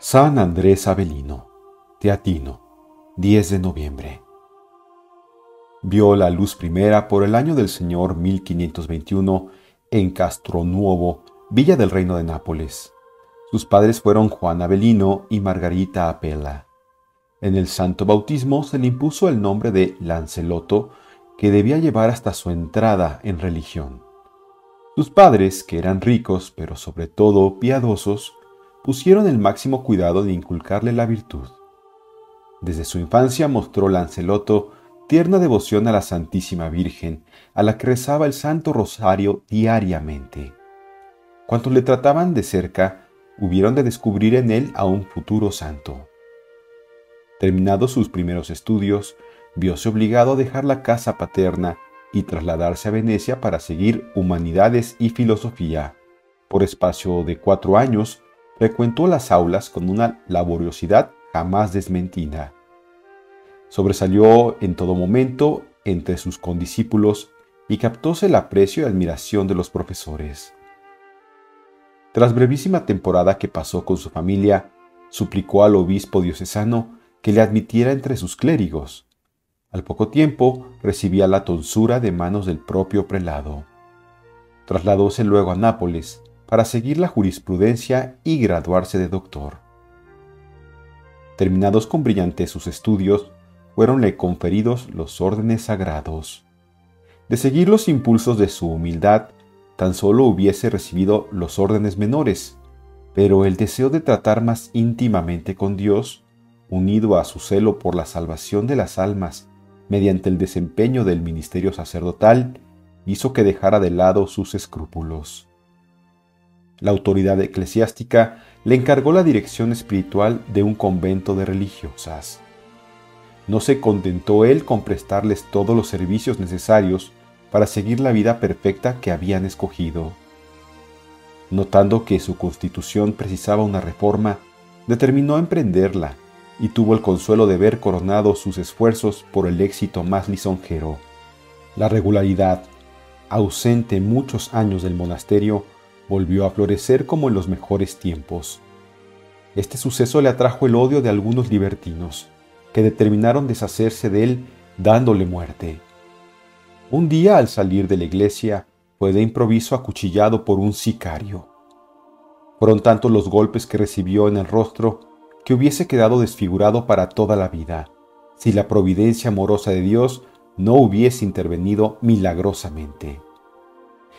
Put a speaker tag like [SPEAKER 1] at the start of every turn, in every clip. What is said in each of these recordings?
[SPEAKER 1] San Andrés Avelino, teatino, 10 de noviembre. Vio la luz primera por el año del Señor 1521 en Castronuovo, villa del Reino de Nápoles. Sus padres fueron Juan Avelino y Margarita Apella. En el santo bautismo se le impuso el nombre de Lanceloto, que debía llevar hasta su entrada en religión. Sus padres, que eran ricos, pero sobre todo piadosos, pusieron el máximo cuidado de inculcarle la virtud. Desde su infancia mostró Lanceloto tierna devoción a la Santísima Virgen, a la que rezaba el Santo Rosario diariamente. Cuantos le trataban de cerca, hubieron de descubrir en él a un futuro santo. Terminados sus primeros estudios, vióse obligado a dejar la casa paterna y trasladarse a Venecia para seguir humanidades y filosofía. Por espacio de 4 años, frecuentó las aulas con una laboriosidad jamás desmentida. Sobresalió en todo momento entre sus condiscípulos y captóse el aprecio y admiración de los profesores. Tras brevísima temporada que pasó con su familia, suplicó al obispo diocesano que le admitiera entre sus clérigos. Al poco tiempo recibía la tonsura de manos del propio prelado. Trasladóse luego a Nápoles para seguir la jurisprudencia y graduarse de doctor. Terminados con brillantez sus estudios, fueronle conferidos los órdenes sagrados. De seguir los impulsos de su humildad, tan solo hubiese recibido los órdenes menores, pero el deseo de tratar más íntimamente con Dios, unido a su celo por la salvación de las almas mediante el desempeño del ministerio sacerdotal, hizo que dejara de lado sus escrúpulos. La autoridad eclesiástica le encargó la dirección espiritual de un convento de religiosas. No se contentó él con prestarles todos los servicios necesarios para seguir la vida perfecta que habían escogido. Notando que su constitución precisaba una reforma, determinó emprenderla y tuvo el consuelo de ver coronados sus esfuerzos por el éxito más lisonjero. La regularidad, ausente muchos años del monasterio, volvió a florecer como en los mejores tiempos. Este suceso le atrajo el odio de algunos libertinos, que determinaron deshacerse de él dándole muerte. Un día, al salir de la iglesia, fue de improviso acuchillado por un sicario. Fueron tantos los golpes que recibió en el rostro que hubiese quedado desfigurado para toda la vida, si la providencia amorosa de Dios no hubiese intervenido milagrosamente.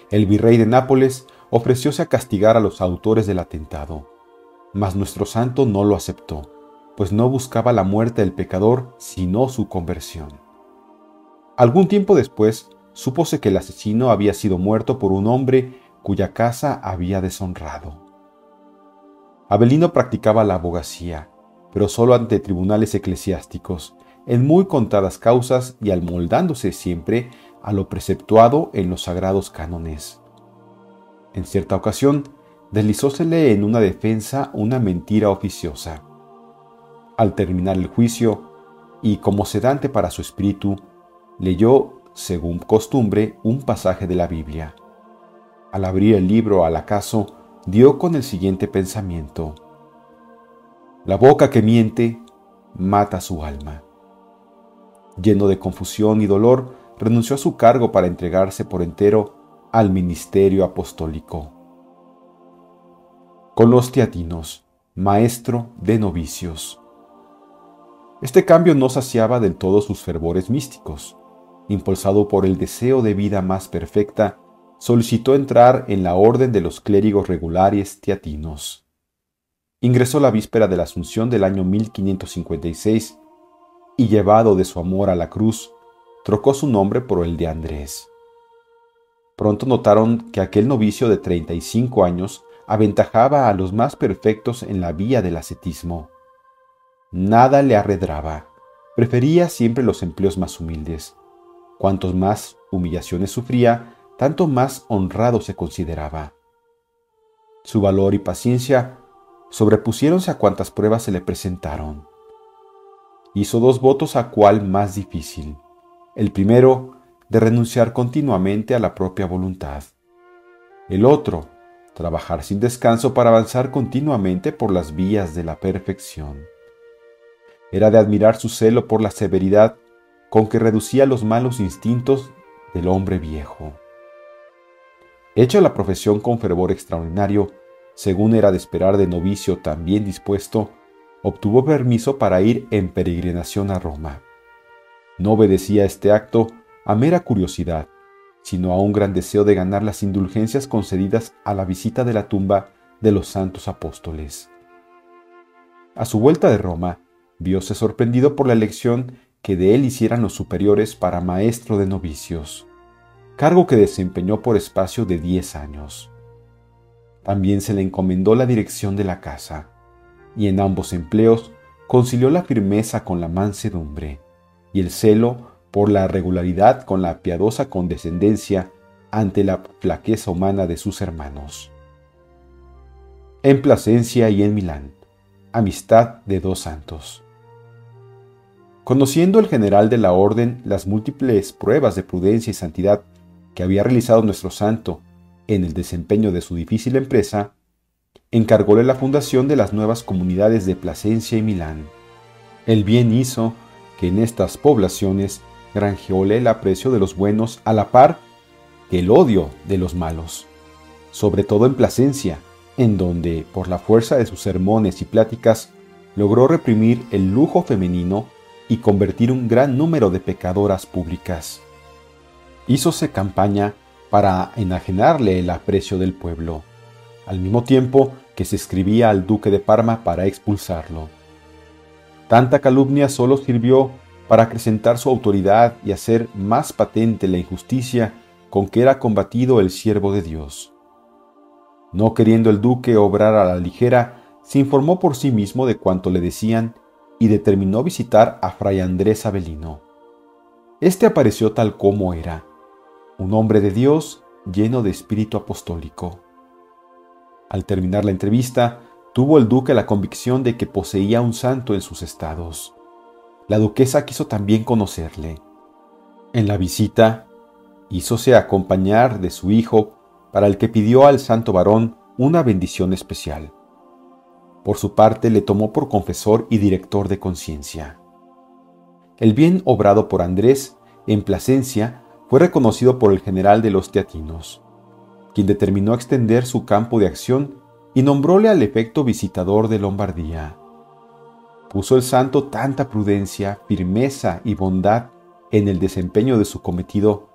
[SPEAKER 1] El virrey de Nápoles ofrecióse a castigar a los autores del atentado, mas nuestro santo no lo aceptó, pues no buscaba la muerte del pecador, sino su conversión. Algún tiempo después, súpose que el asesino había sido muerto por un hombre cuya casa había deshonrado. Avelino practicaba la abogacía, pero solo ante tribunales eclesiásticos, en muy contadas causas y amoldándose siempre a lo preceptuado en los sagrados cánones. En cierta ocasión, deslizósele en una defensa una mentira oficiosa. Al terminar el juicio, y como sedante para su espíritu, leyó, según costumbre, un pasaje de la Biblia. Al abrir el libro al acaso, dio con el siguiente pensamiento: la boca que miente mata su alma. Lleno de confusión y dolor, renunció a su cargo para entregarse por entero al ministerio apostólico. Con los teatinos, maestro de novicios. Este cambio no saciaba del todo sus fervores místicos. Impulsado por el deseo de vida más perfecta, solicitó entrar en la orden de los clérigos regulares teatinos. Ingresó la víspera de la Asunción del año 1556 y, llevado de su amor a la cruz, trocó su nombre por el de Andrés. Pronto notaron que aquel novicio de 35 años aventajaba a los más perfectos en la vía del ascetismo. Nada le arredraba, prefería siempre los empleos más humildes. Cuantos más humillaciones sufría, tanto más honrado se consideraba. Su valor y paciencia sobrepusiéronse a cuantas pruebas se le presentaron. Hizo 2 votos a cuál más difícil. El primero, de renunciar continuamente a la propia voluntad. El otro, trabajar sin descanso para avanzar continuamente por las vías de la perfección. Era de admirar su celo por la severidad con que reducía los malos instintos del hombre viejo. Hecha la profesión con fervor extraordinario, según era de esperar de novicio tan bien dispuesto, obtuvo permiso para ir en peregrinación a Roma. No obedecía este acto a mera curiosidad, sino a un gran deseo de ganar las indulgencias concedidas a la visita de la tumba de los santos apóstoles. A su vuelta de Roma, viose sorprendido por la elección que de él hicieran los superiores para maestro de novicios, cargo que desempeñó por espacio de 10 años. También se le encomendó la dirección de la casa, y en ambos empleos concilió la firmeza con la mansedumbre, y el celo por la regularidad con la piadosa condescendencia ante la flaqueza humana de sus hermanos. En Plasencia y en Milán, amistad de 2 santos. Conociendo el general de la orden las múltiples pruebas de prudencia y santidad que había realizado nuestro santo en el desempeño de su difícil empresa, encargóle la fundación de las nuevas comunidades de Plasencia y Milán. El bien hizo que en estas poblaciones granjeóle el aprecio de los buenos a la par que el odio de los malos, sobre todo en Plasencia, en donde, por la fuerza de sus sermones y pláticas, logró reprimir el lujo femenino y convertir un gran número de pecadoras públicas. Hízose campaña para enajenarle el aprecio del pueblo, al mismo tiempo que se escribía al duque de Parma para expulsarlo. Tanta calumnia solo sirvió para acrecentar su autoridad y hacer más patente la injusticia con que era combatido el siervo de Dios. No queriendo el duque obrar a la ligera, se informó por sí mismo de cuanto le decían y determinó visitar a fray Andrés Avelino. Este apareció tal como era, un hombre de Dios lleno de espíritu apostólico. Al terminar la entrevista, tuvo el duque la convicción de que poseía un santo en sus estados. La duquesa quiso también conocerle. En la visita, hízose acompañar de su hijo, para el que pidió al santo varón una bendición especial. Por su parte, le tomó por confesor y director de conciencia. El bien obrado por Andrés en Plasencia fue reconocido por el general de los teatinos, quien determinó extender su campo de acción y nombróle al efecto visitador de Lombardía. Puso el santo tanta prudencia, firmeza y bondad en el desempeño de su cometido,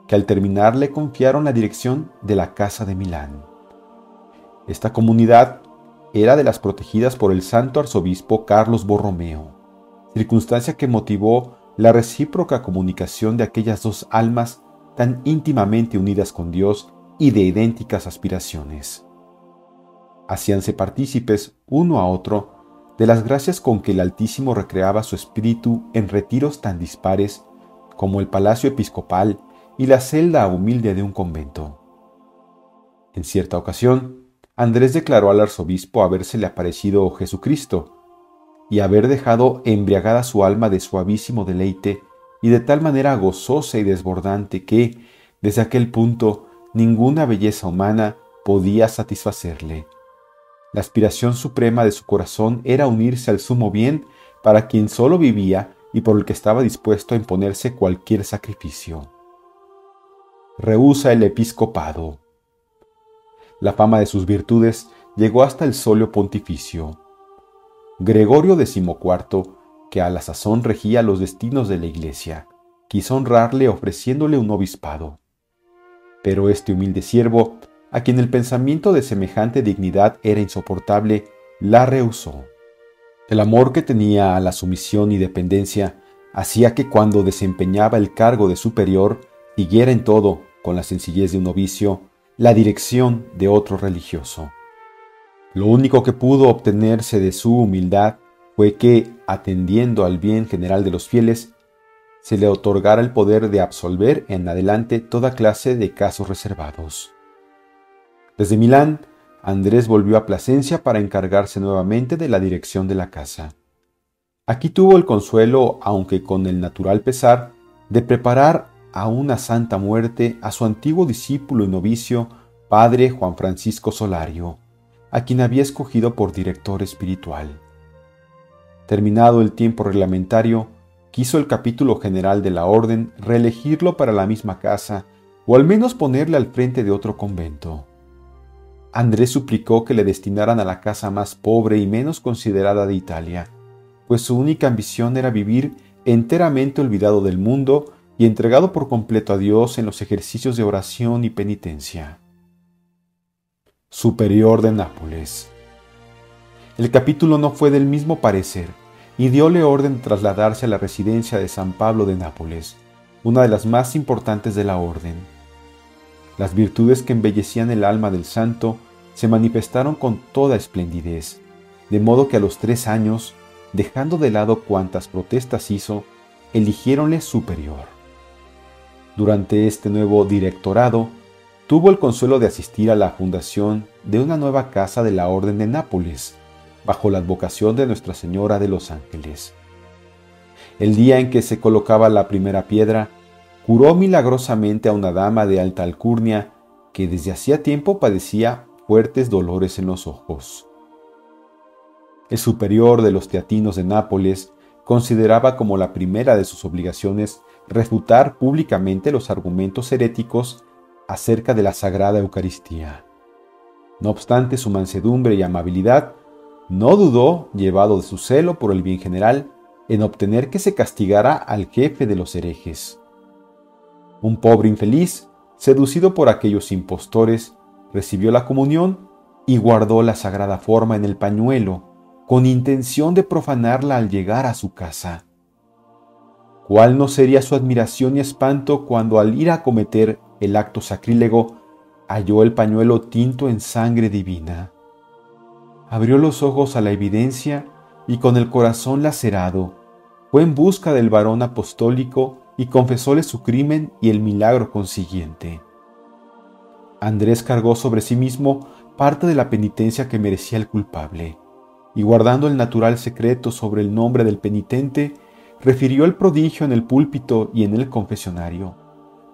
[SPEAKER 1] que al terminar le confiaron la dirección de la Casa de Milán. Esta comunidad era de las protegidas por el santo arzobispo Carlos Borromeo, circunstancia que motivó la recíproca comunicación de aquellas 2 almas tan íntimamente unidas con Dios y de idénticas aspiraciones. Hacíanse partícipes uno a otro de las gracias con que el Altísimo recreaba su espíritu en retiros tan dispares como el palacio episcopal y la celda humilde de un convento. En cierta ocasión, Andrés declaró al arzobispo habérsele aparecido Jesucristo y haber dejado embriagada su alma de suavísimo deleite y de tal manera gozosa y desbordante que, desde aquel punto, ninguna belleza humana podía satisfacerle. La aspiración suprema de su corazón era unirse al sumo bien para quien solo vivía y por el que estaba dispuesto a imponerse cualquier sacrificio. Rehúsa el episcopado. La fama de sus virtudes llegó hasta el solio pontificio. Gregorio XIV, que a la sazón regía los destinos de la Iglesia, quiso honrarle ofreciéndole un obispado. Pero este humilde siervo, a quien el pensamiento de semejante dignidad era insoportable, la rehusó. El amor que tenía a la sumisión y dependencia hacía que cuando desempeñaba el cargo de superior siguiera en todo, con la sencillez de un novicio, la dirección de otro religioso. Lo único que pudo obtenerse de su humildad fue que, atendiendo al bien general de los fieles, se le otorgara el poder de absolver en adelante toda clase de casos reservados. Desde Milán, Andrés volvió a Plasencia para encargarse nuevamente de la dirección de la casa. Aquí tuvo el consuelo, aunque con el natural pesar, de preparar a una santa muerte a su antiguo discípulo y novicio padre Juan Francisco Solario, a quien había escogido por director espiritual. Terminado el tiempo reglamentario, quiso el capítulo general de la orden reelegirlo para la misma casa o al menos ponerle al frente de otro convento. Andrés suplicó que le destinaran a la casa más pobre y menos considerada de Italia, pues su única ambición era vivir enteramente olvidado del mundo y entregado por completo a Dios en los ejercicios de oración y penitencia. Superior de Nápoles. El capítulo no fue del mismo parecer y diole orden de trasladarse a la residencia de San Pablo de Nápoles, una de las más importantes de la orden. Las virtudes que embellecían el alma del santo se manifestaron con toda esplendidez, de modo que a los 3 años, dejando de lado cuantas protestas hizo, eligiéronle superior. Durante este nuevo directorado, tuvo el consuelo de asistir a la fundación de una nueva casa de la Orden de Nápoles, bajo la advocación de Nuestra Señora de los Ángeles. El día en que se colocaba la primera piedra, curó milagrosamente a una dama de alta alcurnia que desde hacía tiempo padecía fuertes dolores en los ojos. El superior de los teatinos de Nápoles consideraba como la primera de sus obligaciones refutar públicamente los argumentos heréticos acerca de la Sagrada Eucaristía. No obstante su mansedumbre y amabilidad, no dudó, llevado de su celo por el bien general, en obtener que se castigara al jefe de los herejes. Un pobre infeliz, seducido por aquellos impostores, recibió la comunión y guardó la sagrada forma en el pañuelo, con intención de profanarla al llegar a su casa. ¿Cuál no sería su admiración y espanto cuando al ir a cometer el acto sacrílego halló el pañuelo tinto en sangre divina? Abrió los ojos a la evidencia y con el corazón lacerado, fue en busca del varón apostólico y confesóle su crimen y el milagro consiguiente. Andrés cargó sobre sí mismo parte de la penitencia que merecía el culpable, y guardando el natural secreto sobre el nombre del penitente, refirió el prodigio en el púlpito y en el confesionario,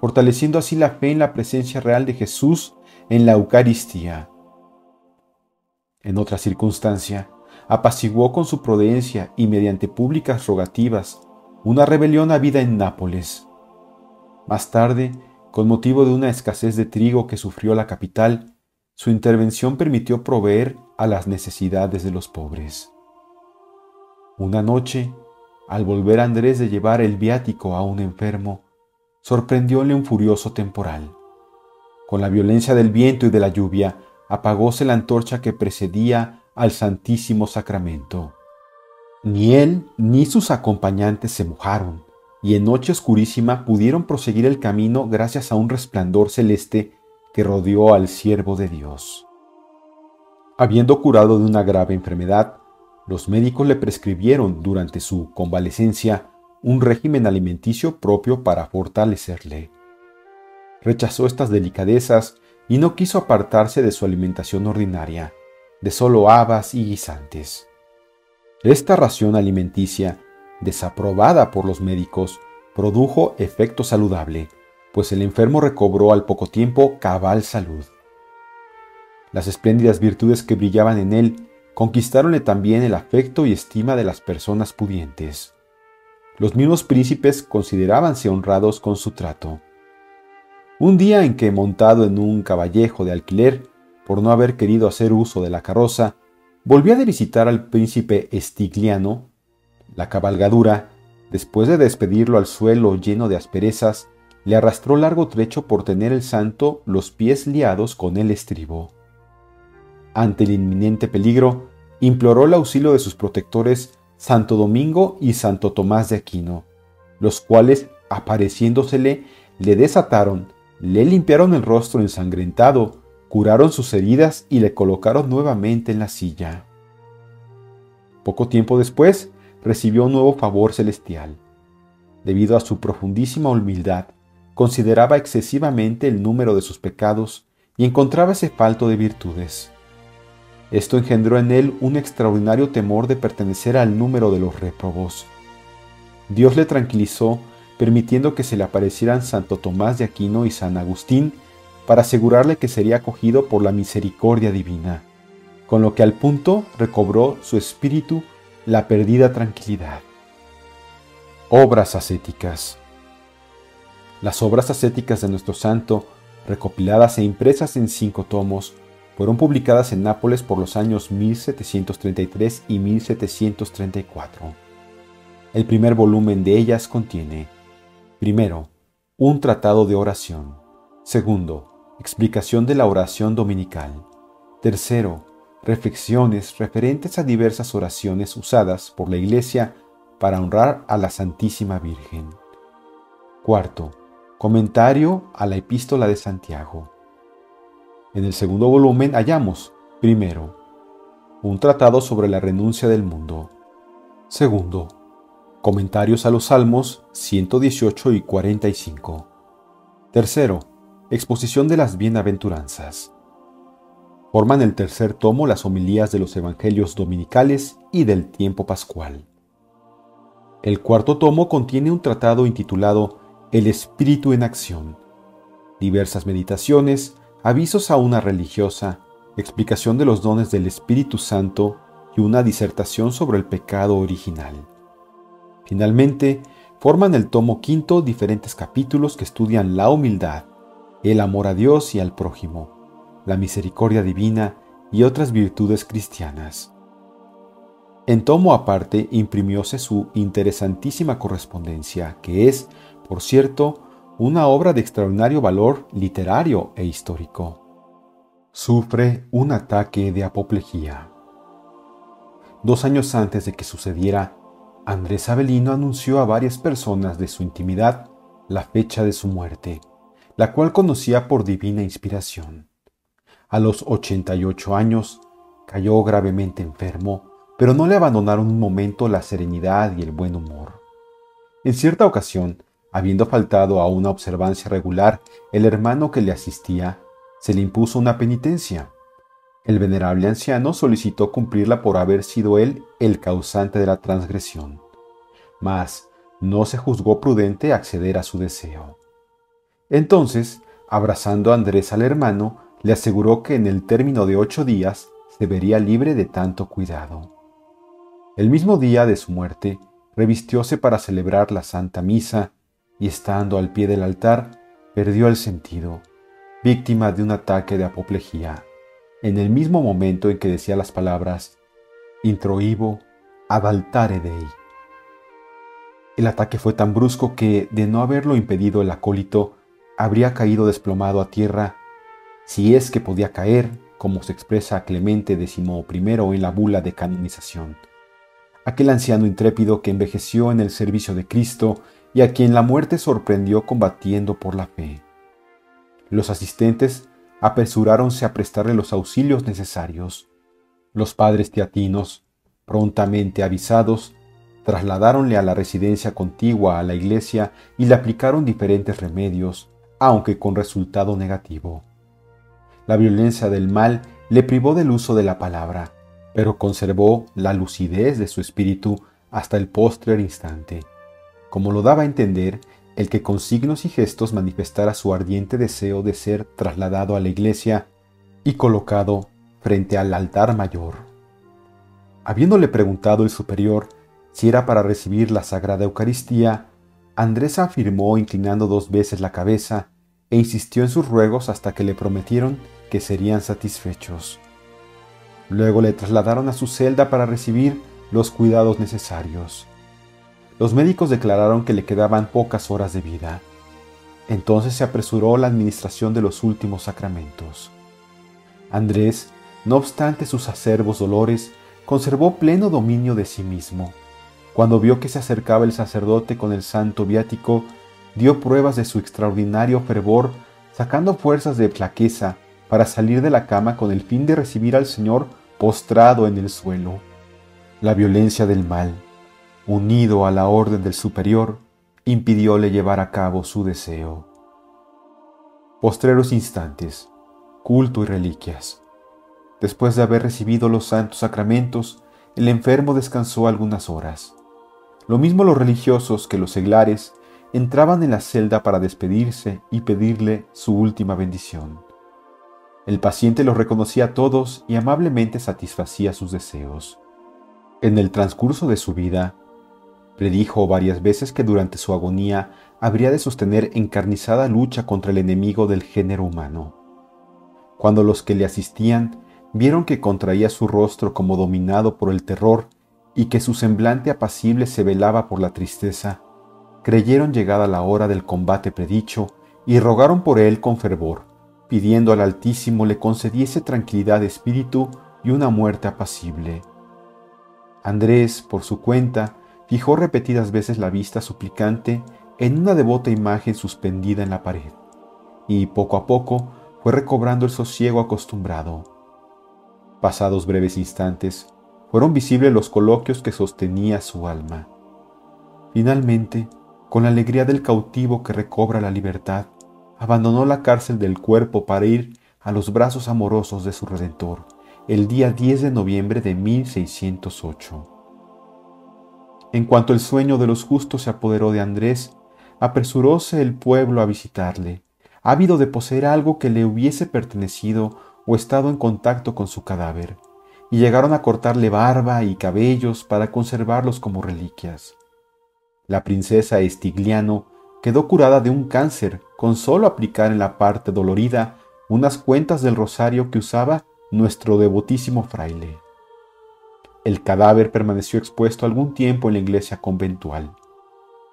[SPEAKER 1] fortaleciendo así la fe en la presencia real de Jesús en la Eucaristía. En otra circunstancia, apaciguó con su prudencia y mediante públicas rogativas una rebelión habida en Nápoles. Más tarde, con motivo de una escasez de trigo que sufrió la capital, su intervención permitió proveer a las necesidades de los pobres. Una noche, al volver Andrés de llevar el viático a un enfermo, sorprendióle un furioso temporal. Con la violencia del viento y de la lluvia, apagóse la antorcha que precedía al Santísimo Sacramento. Ni él ni sus acompañantes se mojaron, y en noche oscurísima pudieron proseguir el camino gracias a un resplandor celeste que rodeó al siervo de Dios. Habiendo curado de una grave enfermedad, los médicos le prescribieron durante su convalecencia un régimen alimenticio propio para fortalecerle. Rechazó estas delicadezas y no quiso apartarse de su alimentación ordinaria, de solo habas y guisantes. Esta ración alimenticia, desaprobada por los médicos, produjo efecto saludable, pues el enfermo recobró al poco tiempo cabal salud. Las espléndidas virtudes que brillaban en él conquistáronle también el afecto y estima de las personas pudientes. Los mismos príncipes considerábanse honrados con su trato. Un día en que, montado en un caballejo de alquiler, por no haber querido hacer uso de la carroza, volvía de visitar al príncipe Estigliano, la cabalgadura, después de despedirlo al suelo lleno de asperezas, le arrastró largo trecho por tener el santo los pies liados con el estribo. Ante el inminente peligro, imploró el auxilio de sus protectores Santo Domingo y Santo Tomás de Aquino, los cuales, apareciéndosele, le desataron, le limpiaron el rostro ensangrentado, curaron sus heridas y le colocaron nuevamente en la silla. Poco tiempo después, recibió un nuevo favor celestial. Debido a su profundísima humildad, consideraba excesivamente el número de sus pecados y encontrábase falto de virtudes. Esto engendró en él un extraordinario temor de pertenecer al número de los réprobos. Dios le tranquilizó, permitiendo que se le aparecieran Santo Tomás de Aquino y San Agustín para asegurarle que sería acogido por la misericordia divina, con lo que al punto recobró su espíritu la perdida tranquilidad. Obras ascéticas. Las obras ascéticas de nuestro santo, recopiladas e impresas en 5 tomos, fueron publicadas en Nápoles por los años 1733 y 1734. El primer volumen de ellas contiene: primero, un tratado de oración; segundo, explicación de la oración dominical; tercero, reflexiones referentes a diversas oraciones usadas por la Iglesia para honrar a la Santísima Virgen; cuarto, comentario a la Epístola de Santiago. En el segundo volumen hallamos, primero, un tratado sobre la renuncia del mundo; segundo, comentarios a los Salmos 118 y 45; tercero, exposición de las bienaventuranzas. Forman el tercer tomo las homilías de los evangelios dominicales y del tiempo pascual. El cuarto tomo contiene un tratado intitulado El Espíritu en Acción, diversas meditaciones, avisos a una religiosa, explicación de los dones del Espíritu Santo y una disertación sobre el pecado original. Finalmente, forman el tomo quinto diferentes capítulos que estudian la humildad, el amor a Dios y al prójimo, la misericordia divina y otras virtudes cristianas. En tomo aparte imprimióse su interesantísima correspondencia, que es, por cierto, una obra de extraordinario valor literario e histórico. Sufre un ataque de apoplejía. 2 años antes de que sucediera, Andrés Avelino anunció a varias personas de su intimidad la fecha de su muerte, la cual conocía por divina inspiración. A los 88 años, cayó gravemente enfermo, pero no le abandonaron un momento la serenidad y el buen humor. En cierta ocasión, habiendo faltado a una observancia regular el hermano que le asistía, se le impuso una penitencia. El venerable anciano solicitó cumplirla por haber sido él el causante de la transgresión, mas no se juzgó prudente acceder a su deseo. Entonces, abrazando a Andrés al hermano, le aseguró que en el término de 8 días se vería libre de tanto cuidado. El mismo día de su muerte, revistióse para celebrar la Santa Misa y, estando al pie del altar, perdió el sentido, víctima de un ataque de apoplejía, en el mismo momento en que decía las palabras introibo ad altare Dei. El ataque fue tan brusco que, de no haberlo impedido el acólito, habría caído desplomado a tierra, si es que podía caer, como se expresa Clemente XI en la bula de canonización. Aquel anciano intrépido que envejeció en el servicio de Cristo y a quien la muerte sorprendió combatiendo por la fe. Los asistentes apresuráronse a prestarle los auxilios necesarios. Los padres teatinos, prontamente avisados, trasladáronle a la residencia contigua a la iglesia y le aplicaron diferentes remedios, aunque con resultado negativo. La violencia del mal le privó del uso de la palabra, pero conservó la lucidez de su espíritu hasta el postrer instante, como lo daba a entender el que con signos y gestos manifestara su ardiente deseo de ser trasladado a la iglesia y colocado frente al altar mayor. Habiéndole preguntado el superior si era para recibir la Sagrada Eucaristía, Andrés afirmó inclinando 2 veces la cabeza e insistió en sus ruegos hasta que le prometieron que serían satisfechos. Luego le trasladaron a su celda para recibir los cuidados necesarios. Los médicos declararon que le quedaban pocas horas de vida. Entonces se apresuró la administración de los últimos sacramentos. Andrés, no obstante sus acerbos dolores, conservó pleno dominio de sí mismo. Cuando vio que se acercaba el sacerdote con el santo viático, dio pruebas de su extraordinario fervor, sacando fuerzas de flaqueza para salir de la cama con el fin de recibir al Señor postrado en el suelo. La violencia del mal, unido a la orden del superior, impidióle llevar a cabo su deseo. Postreros instantes, culto y reliquias. Después de haber recibido los santos sacramentos, el enfermo descansó algunas horas. Lo mismo los religiosos que los seglares, entraban en la celda para despedirse y pedirle su última bendición. El paciente los reconocía a todos y amablemente satisfacía sus deseos. En el transcurso de su vida, predijo varias veces que durante su agonía habría de sostener encarnizada lucha contra el enemigo del género humano. Cuando los que le asistían vieron que contraía su rostro como dominado por el terror y que su semblante apacible se velaba por la tristeza, creyeron llegada la hora del combate predicho y rogaron por él con fervor, pidiendo al Altísimo le concediese tranquilidad de espíritu y una muerte apacible. Andrés, por su cuenta, fijó repetidas veces la vista suplicante en una devota imagen suspendida en la pared, y poco a poco fue recobrando el sosiego acostumbrado. Pasados breves instantes, fueron visibles los coloquios que sostenía su alma. Finalmente, con la alegría del cautivo que recobra la libertad, abandonó la cárcel del cuerpo para ir a los brazos amorosos de su Redentor, el día 10 de noviembre de 1608. En cuanto el sueño de los justos se apoderó de Andrés, apresuróse el pueblo a visitarle, ávido de poseer algo que le hubiese pertenecido o estado en contacto con su cadáver, y llegaron a cortarle barba y cabellos para conservarlos como reliquias. La princesa Estigliano quedó curada de un cáncer con solo aplicar en la parte dolorida unas cuentas del rosario que usaba nuestro devotísimo fraile. El cadáver permaneció expuesto algún tiempo en la iglesia conventual.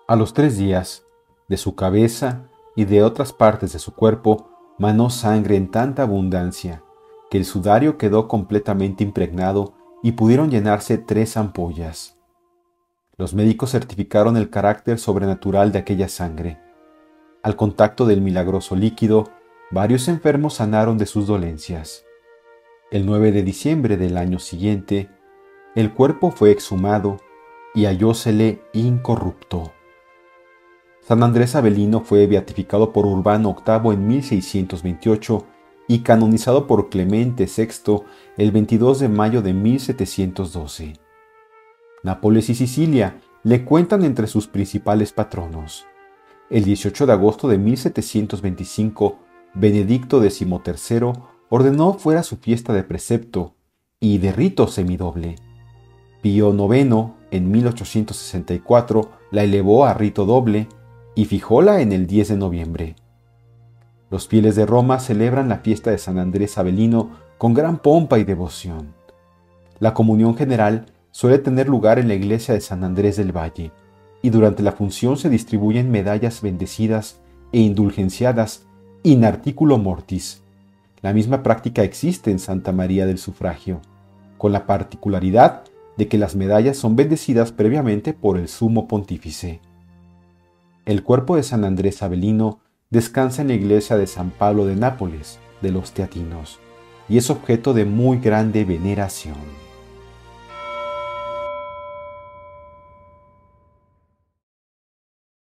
[SPEAKER 1] A los 3 días, de su cabeza y de otras partes de su cuerpo manó sangre en tanta abundancia que el sudario quedó completamente impregnado y pudieron llenarse 3 ampollas. Los médicos certificaron el carácter sobrenatural de aquella sangre. Al contacto del milagroso líquido, varios enfermos sanaron de sus dolencias. El 9 de diciembre del año siguiente, el cuerpo fue exhumado y hallósele incorrupto. San Andrés Avelino fue beatificado por Urbano VIII en 1628 y canonizado por Clemente VI el 22 de mayo de 1712. Nápoles y Sicilia le cuentan entre sus principales patronos. El 18 de agosto de 1725, Benedicto XIII ordenó fuera su fiesta de precepto y de rito semidoble. Pío IX, en 1864, la elevó a rito doble y fijóla en el 10 de noviembre. Los fieles de Roma celebran la fiesta de San Andrés Avelino con gran pompa y devoción. La comunión general suele tener lugar en la iglesia de San Andrés del Valle, y durante la función se distribuyen medallas bendecidas e indulgenciadas in articulo mortis. La misma práctica existe en Santa María del Sufragio, con la particularidad de que las medallas son bendecidas previamente por el sumo pontífice. El cuerpo de San Andrés Avelino descansa en la iglesia de San Pablo de Nápoles, de los Teatinos, y es objeto de muy grande veneración.